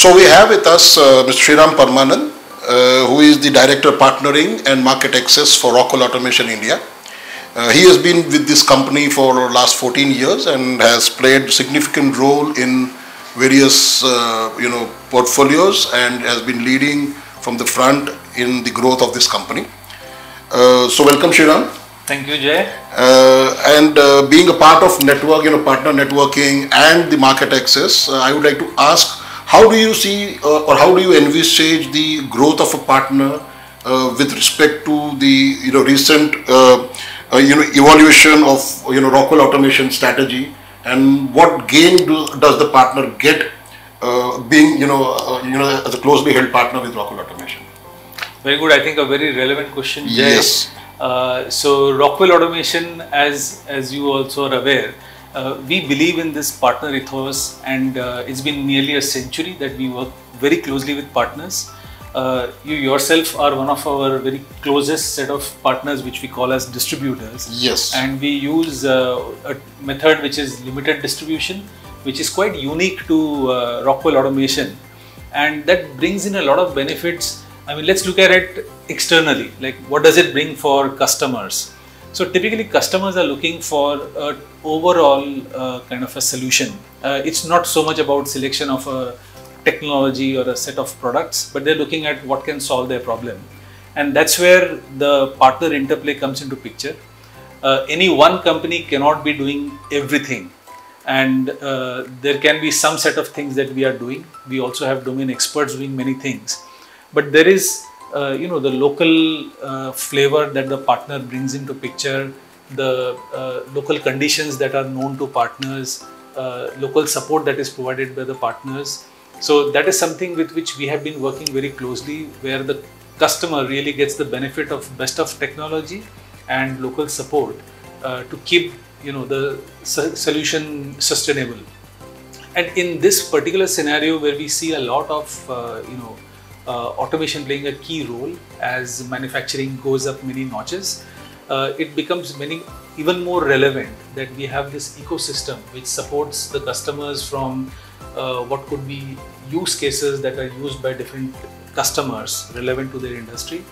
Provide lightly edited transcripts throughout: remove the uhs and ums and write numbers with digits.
So we have with us Mr. Sriram Paramanand, who is the Director Partnering and Market Access for Rockwell Automation India. He has been with this company for the last 14 years and has played significant role in various portfolios and has been leading from the front in the growth of this company. So welcome, Sriram. Thank you, Jay. Being a part of network, partner networking and the market access, I would like to ask, how do you see or how do you envisage the growth of a partner with respect to the recent evaluation of Rockwell Automation strategy, and what gain does the partner get being as a closely held partner with Rockwell Automation? Very good. I think a very relevant question, Jay. Yes. So Rockwell Automation, as you also are aware, we believe in this partner ethos, and it's been nearly a century that we work very closely with partners. You yourself are one of our very closest set of partners, which we call as distributors. Yes. And we use a method which is limited distribution, which is quite unique to Rockwell Automation, and that brings in a lot of benefits. I mean, let's look at it externally, like what does it bring for customers? So typically customers are looking for an overall kind of a solution. It's not so much about selection of a technology or a set of products, but they're looking at what can solve their problem. And that's where the partner interplay comes into picture. Any one company cannot be doing everything. And there can be some set of things that we are doing. We also have domain experts doing many things. But there is, the local flavor that the partner brings into picture, the local conditions that are known to partners, local support that is provided by the partners. So that is something with which we have been working very closely, where the customer really gets the benefit of best of technology and local support to keep, the solution sustainable. And in this particular scenario, where we see a lot of, automation playing a key role as manufacturing goes up many notches, it becomes even more relevant that we have this ecosystem which supports the customers from what could be use cases that are used by different customers relevant to their industry,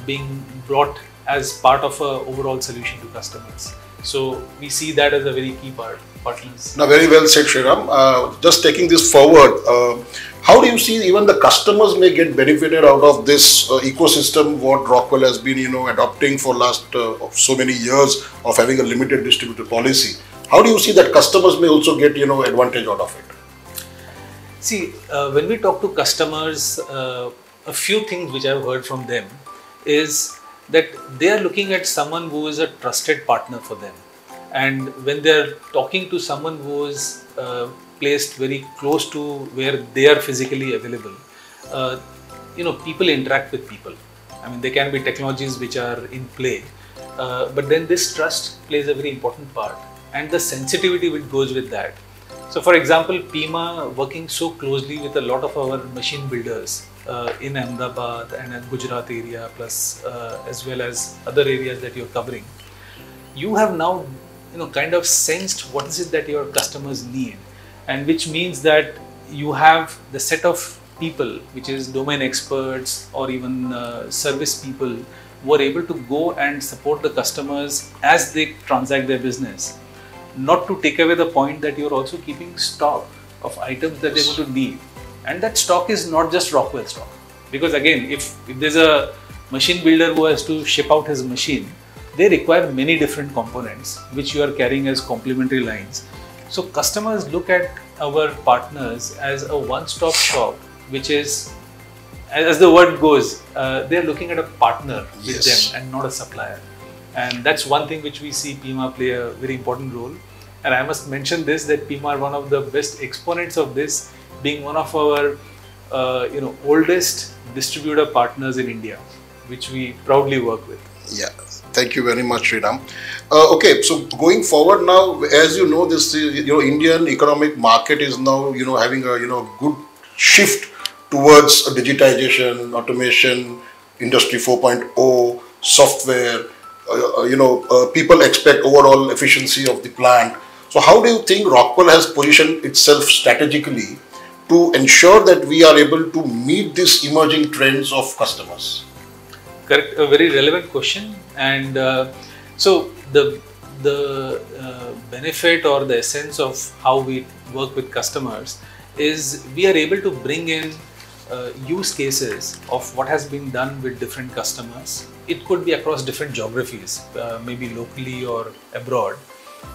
being brought as part of an overall solution to customers. So we see that as a very key partners. Now, very well said, Sriram. Just taking this forward, how do you see even the customers may get benefited out of this ecosystem what Rockwell has been adopting for last so many years of having a limited distributor policy? How do you see that customers may also get advantage out of it? See, when we talk to customers, a few things which I've heard from them is that they are looking at someone who is a trusted partner for them. And when they're talking to someone who is placed very close to where they are physically available, people interact with people. I mean, there can be technologies which are in play, but then this trust plays a very important part, and the sensitivity which goes with that. So for example, Pima working so closely with a lot of our machine builders in Ahmedabad and in Gujarat area, plus as well as other areas that you're covering, you have now kind of sensed what is it that your customers need, and which means that you have the set of people which is domain experts or even service people who are able to go and support the customers as they transact their business. Not to take away the point that you're also keeping stock of items that they're going to need, and that stock is not just Rockwell stock, because again, if there's a machine builder who has to ship out his machine, they require many different components which you are carrying as complementary lines. So customers look at our partners as a one-stop shop, which is, as the word goes, they're looking at a partner with them and not a supplier. And that's one thing which we see Pima play a very important role. And I must mention this, that Pima are one of the best exponents of this, being one of our oldest distributor partners in India, which we proudly work with. Yeah, thank you very much, Sriram. Okay, so going forward now, as you know, this Indian economic market is now having a good shift towards digitization, automation, Industry 4.0, software. People expect overall efficiency of the plant. So how do you think Rockwell has positioned itself strategically to ensure that we are able to meet these emerging trends of customers? Correct, a very relevant question. And so the benefit or the essence of how we work with customers is we are able to bring in use cases of what has been done with different customers. It could be across different geographies, maybe locally or abroad.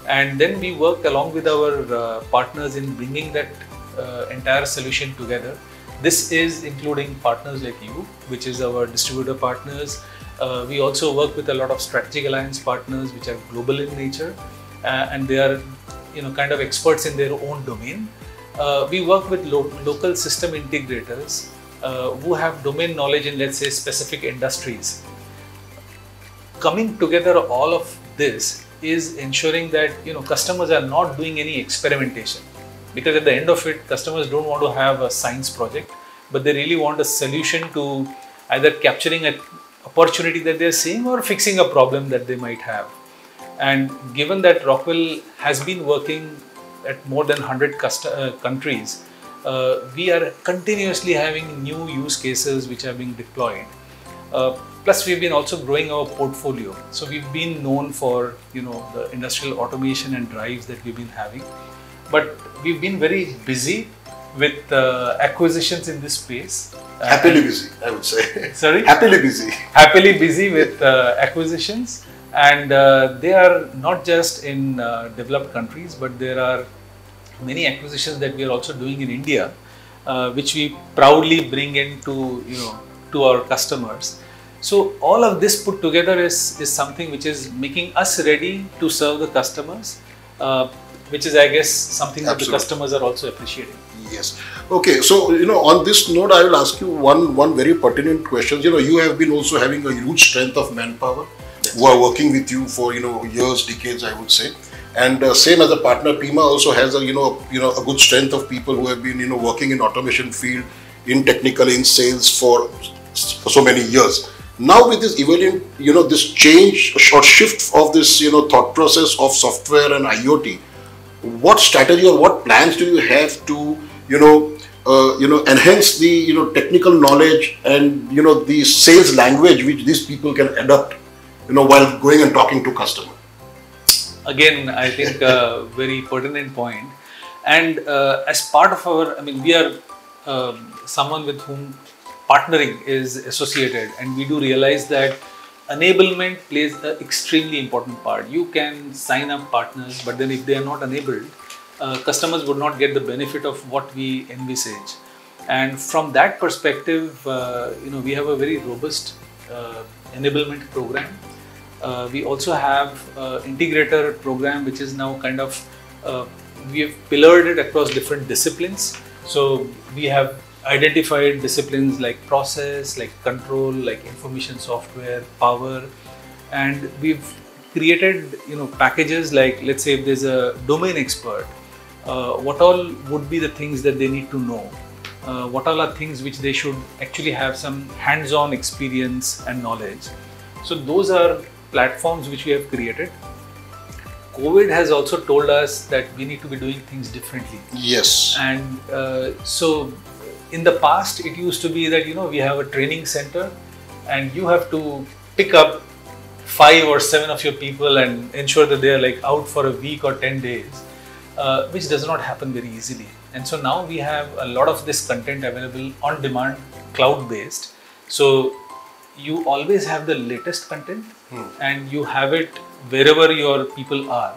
And then we work along with our partners in bringing that entire solution together. This is including partners like you, which is our distributor partners. We also work with a lot of strategic alliance partners which are global in nature, and they are kind of experts in their own domain. We work with local system integrators who have domain knowledge in, let's say, specific industries. Coming together all of this is ensuring that customers are not doing any experimentation, because at the end of it, customers don't want to have a science project, but they really want a solution to either capturing an opportunity that they're seeing or fixing a problem that they might have. And given that Rockwell has been working at more than 100 countries, we are continuously having new use cases which are being deployed. Plus, we've been also growing our portfolio. So we've been known for the industrial automation and drives that we've been having, but we've been very busy with acquisitions in this space. Happily busy, I would say. Sorry? Happily busy. Happily busy with acquisitions, and they are not just in developed countries, but there are many acquisitions that we are also doing in India, which we proudly bring into to our customers. So all of this put together is something which is making us ready to serve the customers, which is, I guess, something that the customers are also appreciating. Yes. Okay. So, on this note, I will ask you one very pertinent question. You have been also having a huge strength of manpower who are working with you for, years, decades, I would say. And same as a partner, Pima also has a, a good strength of people who have been, working in automation field, in technical, in sales for so many years. Now with this evolving, this change or shift of this, thought process of software and IoT, what strategy or what plans do you have to, enhance the, technical knowledge and, the sales language which these people can adopt, while going and talking to customers? Again, I think a very pertinent point. And as part of our, we are someone with whom partnering is associated, and we do realize that enablement plays an extremely important part. You can sign up partners, but then if they are not enabled, customers would not get the benefit of what we envisage. And from that perspective, we have a very robust enablement program. We also have integrator program, which is now kind of, we have pillared it across different disciplines. So we have identified disciplines like process, like control, like information software, power, and we've created packages like, let's say if there's a domain expert, what all would be the things that they need to know, what all are things which they should actually have some hands-on experience and knowledge. So those are platforms which we have created. COVID has also told us that we need to be doing things differently. Yes. And so in the past, it used to be that, we have a training center and you have to pick up 5 or 7 of your people and ensure that they are like out for a week or 10 days, which does not happen very easily. And so now we have a lot of this content available on demand, cloud-based. So you always have the latest content and you have it wherever your people are.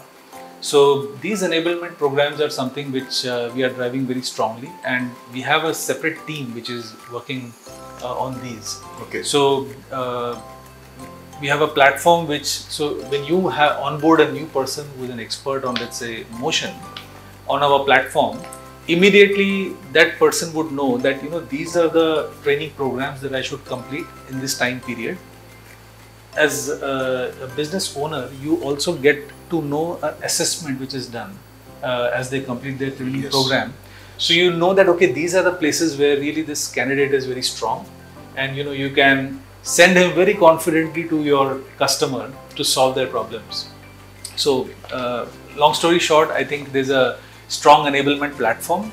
So these enablement programs are something which we are driving very strongly, and we have a separate team which is working on these. Okay. So we have a platform which, so when you have onboard a new person who is an expert on, let's say, motion on our platform, immediately that person would know that these are the training programs that I should complete in this time period. As a business owner, you also get to know an assessment which is done as they complete their training program. So you know that, okay, these are the places where really this candidate is very strong, and you can send him very confidently to your customer to solve their problems. So long story short, I think there's a strong enablement platform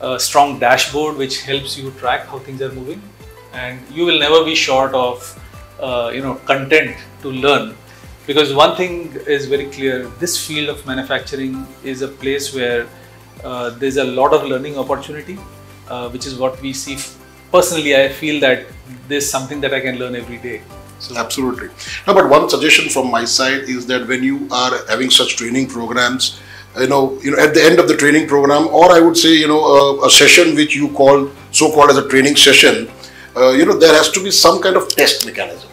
a strong dashboard which helps you track how things are moving, and you will never be short of content to learn. Because one thing is very clear, this field of manufacturing is a place where there's a lot of learning opportunity, which is what we see. Personally, I feel that there's something that I can learn every day. So, absolutely. No, but one suggestion from my side is that when you are having such training programs, at the end of the training program, or I would say, a session which you call so-called as a training session, there has to be some kind of test mechanism.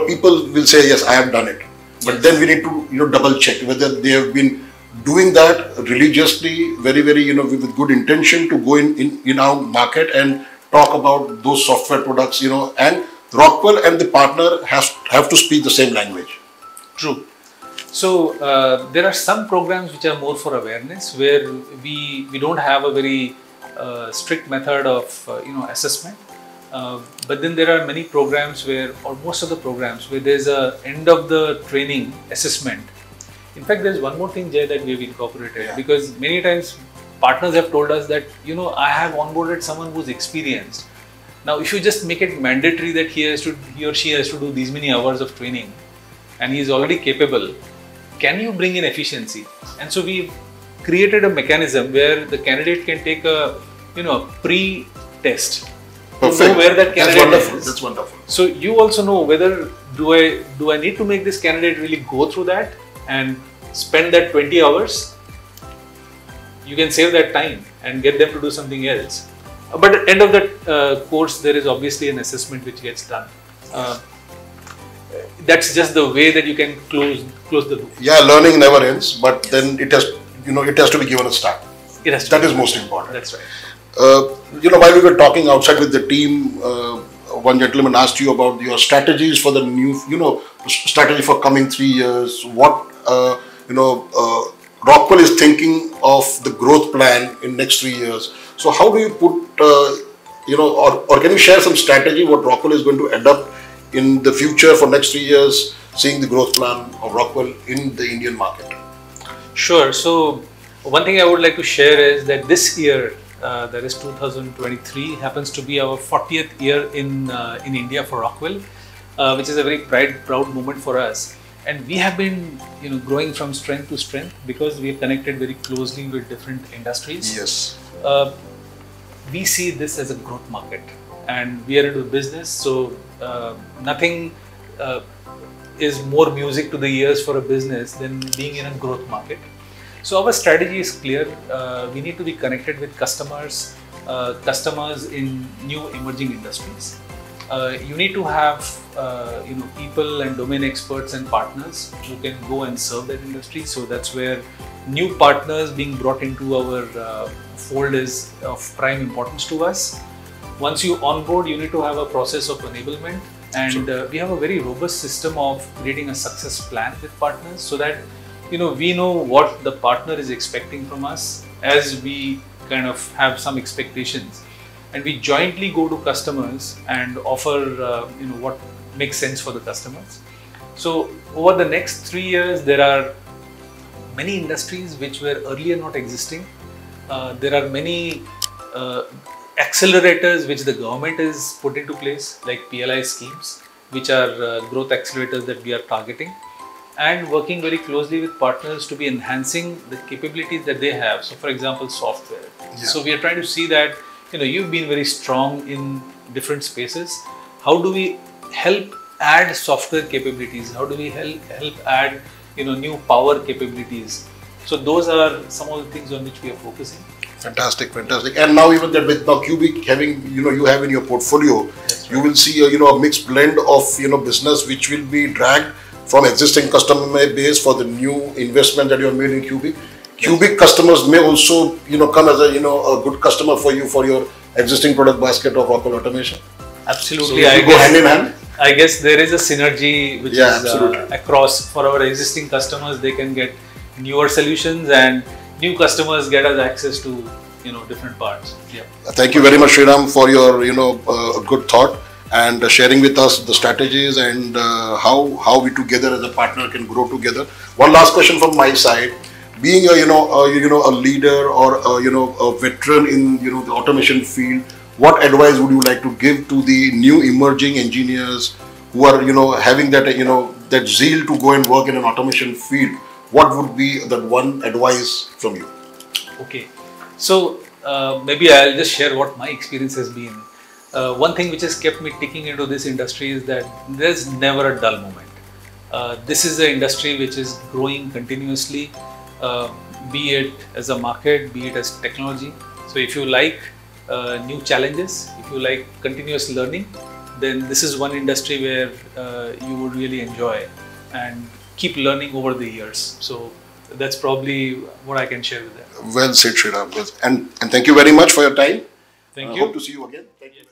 People will say, yes, I have done it. But then we need to, double check whether they have been doing that religiously, very, very, with good intention to go in our market and talk about those software products, and Rockwell and the partner have to speak the same language. True. So there are some programs which are more for awareness, where we don't have a very strict method of, assessment. But then there are many programs where, or most of the programs where there's a end of the training assessment. In fact, there's one more thing, Jay, that we've incorporated, because many times partners have told us that, I have onboarded someone who's experienced. Now, if you just make it mandatory that he or she has to do these many hours of training and he is already capable, can you bring in efficiency? And so we created a mechanism where the candidate can take a, pre-test. Perfect. Know where that candidate That's wonderful. is. That's wonderful. So you also know whether do I need to make this candidate really go through that and spend that 20 hours? You can save that time and get them to do something else. But at the end of that course, there is obviously an assessment which gets done. That's just the way that you can close the loop. Yeah, learning never ends, but then it has to be given a start. That is most important. That's right. While we were talking outside with the team, one gentleman asked you about your strategies for the new, strategy for coming 3 years. What, Rockwell is thinking of the growth plan in next 3 years. So how do you put, or can you share some strategy what Rockwell is going to adopt in the future for next 3 years, seeing the growth plan of Rockwell in the Indian market? Sure. So one thing I would like to share is that this year, that is 2023, happens to be our 40th year in India for Rockwell, which is a very proud moment for us. And we have been, growing from strength to strength because we have connected very closely with different industries. Yes. We see this as a growth market, and we are into business, so nothing is more music to the ears for a business than being in a growth market. So our strategy is clear. We need to be connected with customers in new emerging industries. You need to have people and domain experts and partners who can go and serve that industry. So that's where new partners being brought into our fold is of prime importance to us. Once you onboard, you need to have a process of enablement, and we have a very robust system of creating a success plan with partners, so that we know what the partner is expecting from us, as we kind of have some expectations, and we jointly go to customers and offer what makes sense for the customers. So over the next 3 years, there are many industries which were earlier not existing. There are many accelerators which the government is put into place, like PLI schemes, which are growth accelerators that we are targeting, and working very closely with partners to be enhancing the capabilities that they have. So for example, software. Yeah. So we are trying to see that, you've been very strong in different spaces. How do we help add software capabilities? How do we help add, new power capabilities? So those are some of the things on which we are focusing. Fantastic, fantastic. And now even that with now Cubic having, you have in your portfolio, you will see a mixed blend of, business which will be dragged from existing customer base for the new investment that you have made in Cubic. Cubic customers may also, come as a good customer for you for your existing product basket of Rockwell Automation. Absolutely. So go hand in hand. I guess there is a synergy which is across. For our existing customers, they can get newer solutions, and new customers get us access to different parts. Yeah. Thank you very much, Sriram, for your good thought and sharing with us the strategies and how we together as a partner can grow together. One last question from my side. being a a leader or a veteran in the automation field, what advice would you like to give to the new emerging engineers who are having that that zeal to go and work in an automation field? What would be that one advice from you? Okay, so maybe I'll just share what my experience has been. One thing which has kept me ticking into this industry is that there's never a dull moment. This is an industry which is growing continuously, be it as a market, be it as technology. So if you like new challenges, if you like continuous learning, then this is one industry where you would really enjoy and keep learning over the years. So that's probably what I can share with them. Well said, Sriram. And thank you very much for your time. Thank you. Hope to see you again. Thank you.